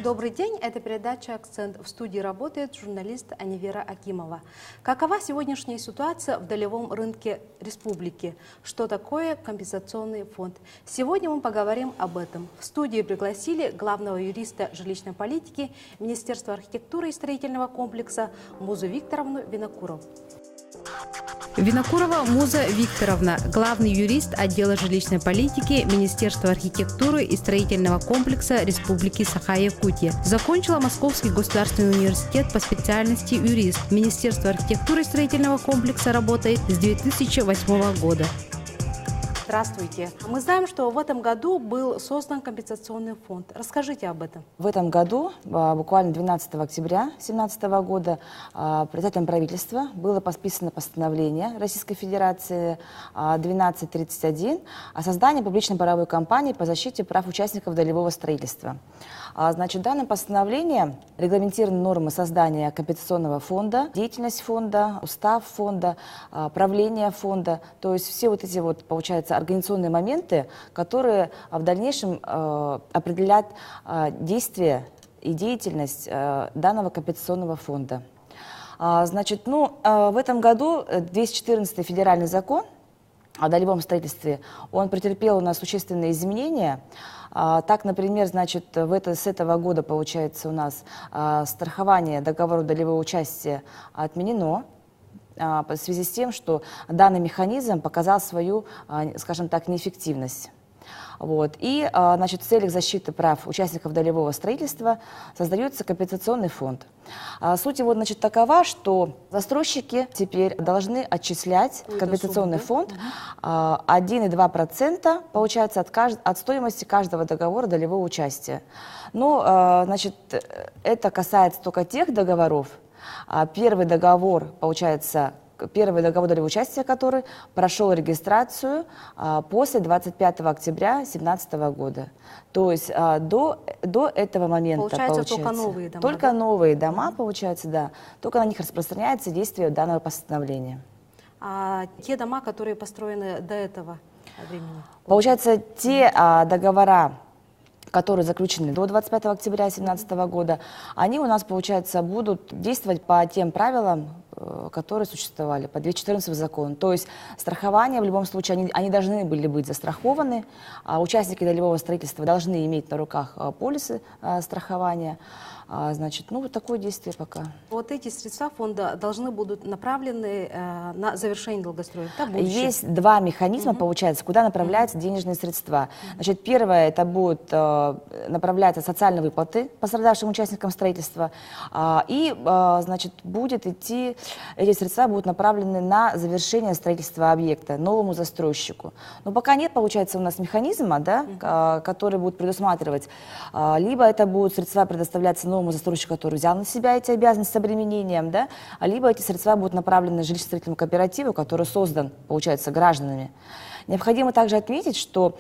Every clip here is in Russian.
Добрый день, это передача «Акцент». В студии работает журналист Анивера Акимова. Какова сегодняшняя ситуация в долевом рынке республики? Что такое компенсационный фонд? Сегодня мы поговорим об этом. В студию пригласили главного юриста жилищной политики Министерства архитектуры и строительного комплекса Музу Викторовну Винокурову. Винокурова Муза Викторовна, главный юрист отдела жилищной политики Министерства архитектуры и строительного комплекса Республики Саха-Якутия. Закончила Московский государственный университет по специальности юрист. Министерство архитектуры и строительного комплекса работает с 2008 года. Здравствуйте. Мы знаем, что в этом году был создан компенсационный фонд. Расскажите об этом. В этом году, буквально 12 октября 2017 года, председателем правительства было подписано постановление Российской Федерации 1231 о создании публично-правовой компании по защите прав участников долевого строительства. Значит, данное постановление регламентированы нормы создания компенсационного фонда, деятельность фонда, устав фонда, правление фонда, то есть все вот эти вот, получается, организационные моменты, которые в дальнейшем определят действие и деятельность данного компенсационного фонда. Значит, в этом году 214 федеральный закон о долевом строительстве, он претерпел у нас существенные изменения. Так, например, значит, с этого года, получается, у нас страхование договора долевого участия отменено в связи с тем, что данный механизм показал свою, скажем так, неэффективность. Вот. И, значит, в целях защиты прав участников долевого строительства создается компенсационный фонд. Суть его, значит, такова, что застройщики теперь должны отчислять в компенсационный фонд 1,2%, получается, от стоимости каждого договора долевого участия. Но, значит, это касается только тех договоров. Первый договор, получается, первый договор долевого участия, который прошел регистрацию после 25 октября 2017 года. То есть до этого момента, получается только новые дома. Только новые дома, получается, да. Только на них распространяется действие данного постановления. А те дома, которые построены до этого времени? Получается, те договора, которые заключены до 25 октября 2017 года, они у нас, получается, будут действовать по тем правилам, которые существовали по 214 закону. То есть страхование в любом случае, они должны были быть застрахованы, участники долевого строительства должны иметь на руках полисы страхования. Значит, вот такое действие пока. Вот эти средства фонда должны будут направлены на завершение долгостроя. Есть два механизма, получается, куда направляются денежные средства. Значит, первое, это будут направляться социальные выплаты пострадавшим участникам строительства. И, значит, эти средства будут направлены на завершение строительства объекта новому застройщику. Но пока нет, получается, у нас механизма, да, который будет предусматривать, либо это будут средства предоставляться новому застройщику, который взял на себя эти обязанности с обременением, да, либо эти средства будут направлены жилищно-строительному кооперативу, который создан, получается, гражданами. Необходимо также отметить, что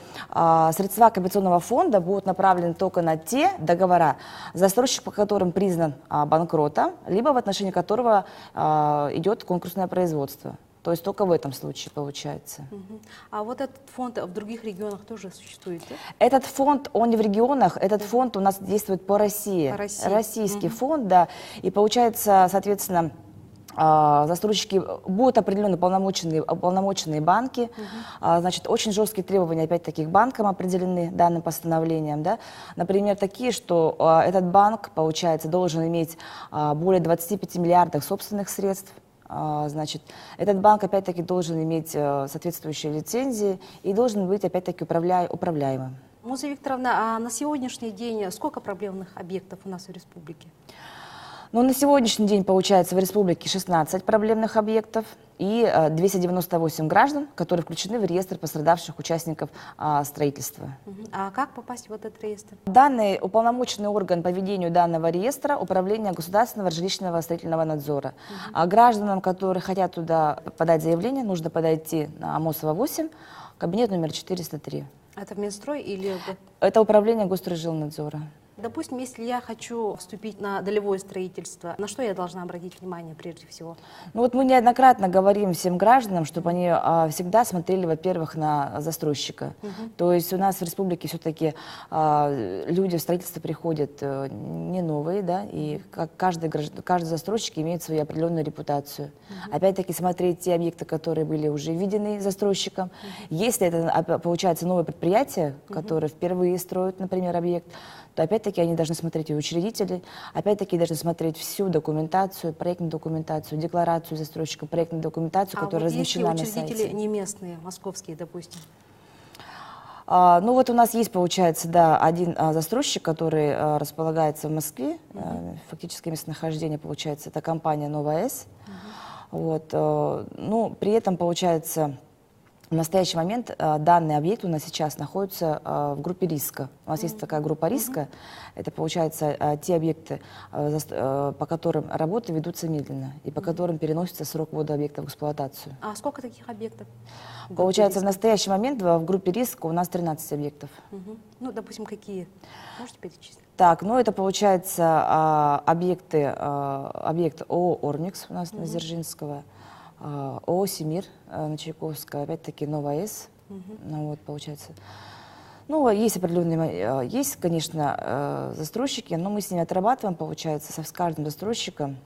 средства компенсационного фонда будут направлены только на те договора, застройщик по которым признан банкротом, либо в отношении которого идет конкурсное производство. То есть только в этом случае получается. А вот этот фонд в других регионах тоже существует? Да? Этот фонд, он не в регионах, этот фонд у нас действует по России. Российский фонд, да. И получается, соответственно, застройщики будут определены уполномоченные банки. Значит, очень жесткие требования, опять-таки, к банкам определены данным постановлением. Да? Например, такие, что этот банк, получается, должен иметь более 25 миллиардов собственных средств. Значит, этот банк, опять-таки, должен иметь соответствующие лицензии и должен быть, опять-таки, управляемым. Муза Викторовна, а на сегодняшний день сколько проблемных объектов у нас в республике? На сегодняшний день, получается, в республике 16 проблемных объектов и 298 граждан, которые включены в реестр пострадавших участников строительства. А как попасть в этот реестр? Данный уполномоченный орган по ведению данного реестра — Управление государственного жилищного строительного надзора. Гражданам, которые хотят туда подать заявление, нужно подойти на Амосова 8, кабинет номер 403. Это в Минстрой или... Это Управление Госстроительного надзора. Допустим, если я хочу вступить на долевое строительство, на что я должна обратить внимание прежде всего? Ну вот мы неоднократно говорим всем гражданам, чтобы они всегда смотрели, во-первых, на застройщика. То есть у нас в республике все-таки люди в строительство приходят не новые, да, и каждый застройщик имеет свою определенную репутацию. Опять-таки смотреть те объекты, которые были уже видены застройщиком. Если это, получается, новое предприятие, которое впервые строит, например, объект, то опять-таки они должны смотреть и учредители, опять-таки должны смотреть всю документацию, проектную документацию, декларацию застройщика, проектную документацию, которая размещена на сайте. А вот есть ли учредители не местные, московские, допустим? Ну вот у нас есть, получается, да, один застройщик, который располагается в Москве, фактически местонахождение, получается, это компания «Новая-С». Вот, ну, при этом, получается, в настоящий момент данный объект у нас сейчас находится в группе риска. У нас есть такая группа риска. Это, получается, те объекты, по которым работы ведутся медленно и по которым переносится срок ввода объекта в эксплуатацию. А сколько таких объектов? Получается, в настоящий момент в группе риска у нас 13 объектов. Ну, допустим, какие? Можете перечислить? Так, ну это, получается, объект ООО «Ормикс» у нас на Дзержинского, ООО «Семир» на Чайковского, опять-таки «Новая-С». Ну, вот, получается. Ну, есть определенные, есть, конечно, застройщики, но мы с ними отрабатываем, получается, с каждым застройщиком.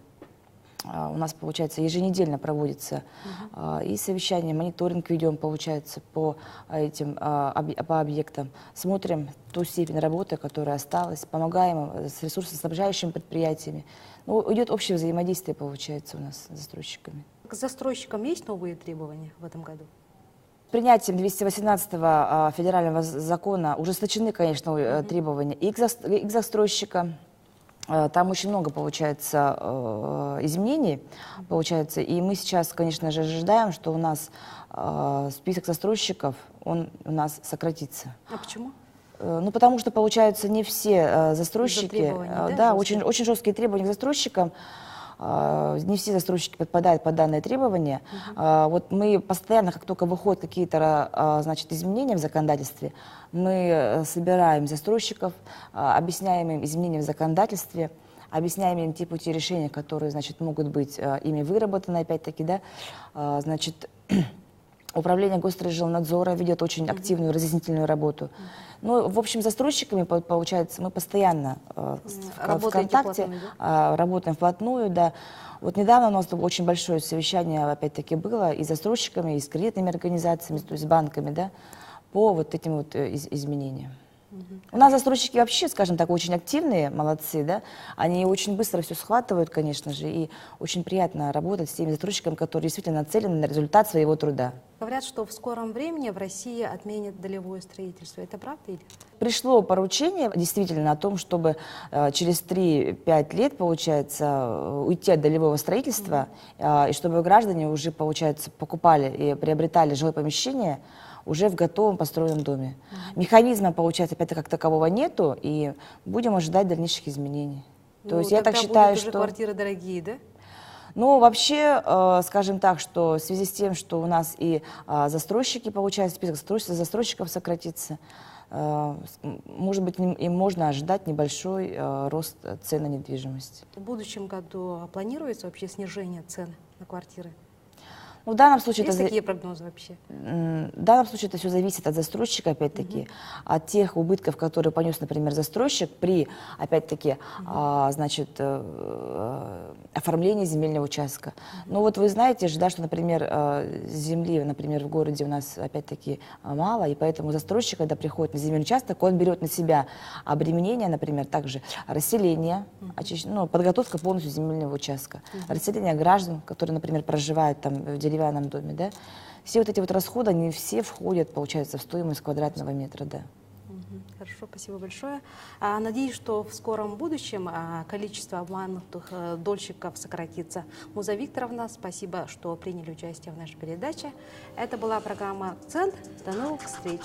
У нас, получается, еженедельно проводится и совещание, мониторинг ведем, получается, по этим по объектам. Смотрим ту степень работы, которая осталась, помогаем с ресурсоснабжающими предприятиями. Ну, идет общее взаимодействие, получается, у нас с застройщиками. К застройщикам есть новые требования в этом году? Принятием 218-го федерального закона ужесточены, конечно, требования и к застройщикам. Там очень много, получается, изменений, получается, и мы сейчас, конечно же, ожидаем, что у нас список застройщиков, он у нас сократится. А почему? Ну, потому что, получается, не все застройщики, да, очень жесткие требования к застройщикам, не все застройщики подпадают под данные требования. Вот мы постоянно, как только выходят какие-то, значит, изменения в законодательстве, мы собираем застройщиков, объясняем им изменения в законодательстве, объясняем им те пути решения, которые, значит, могут быть ими выработаны, опять-таки, да, значит, Управление Госстроительнадзора ведет очень активную разъяснительную работу. Ну, в общем, с застройщиками, получается, мы постоянно в контакте, работаем вплотную, да. Вот недавно у нас очень большое совещание, опять-таки, было и с застройщиками, и с кредитными организациями, то есть с банками, да, по вот этим вот изменениям. У нас застройщики вообще, скажем так, очень активные, молодцы, да, они очень быстро все схватывают, конечно же, и очень приятно работать с теми застройщиками, которые действительно нацелены на результат своего труда. Говорят, что в скором времени в России отменят долевое строительство. Это правда или? Пришло поручение действительно о том, чтобы через 3-5 лет, получается, уйти от долевого строительства, и чтобы граждане уже, получается, покупали и приобретали жилое помещение уже в готовом построенном доме. Механизма, получается, опять как такового нету, и будем ожидать дальнейших изменений. То есть я так считаю, что квартиры дорогие, да? Ну, вообще, скажем так, что в связи с тем, что у нас и застройщики, получается, список застройщиков сократится, может быть, и можно ожидать небольшой рост цен на недвижимость. В будущем году планируется вообще снижение цен на квартиры? Ну, в данном случае есть такие прогнозы вообще? В данном случае это все зависит от застройщика, опять-таки, от тех убытков, которые понес, например, застройщик при, опять-таки, значит, оформлении земельного участка. Ну вот вы знаете же, да, что, например, земли, например, в городе у нас, опять-таки, мало, и поэтому застройщик, когда приходит на земельный участок, он берет на себя обременение, например, также расселение, ну, подготовка полностью земельного участка, расселение граждан, которые, например, проживают там в деревянном доме, да. Все вот эти вот расходы, они все входят, получается, в стоимость квадратного метра, да. Хорошо, спасибо большое. Надеюсь, что в скором будущем количество обманутых дольщиков сократится. Муза Викторовна, спасибо, что приняли участие в нашей передаче. Это была программа «Акцент». До новых встреч!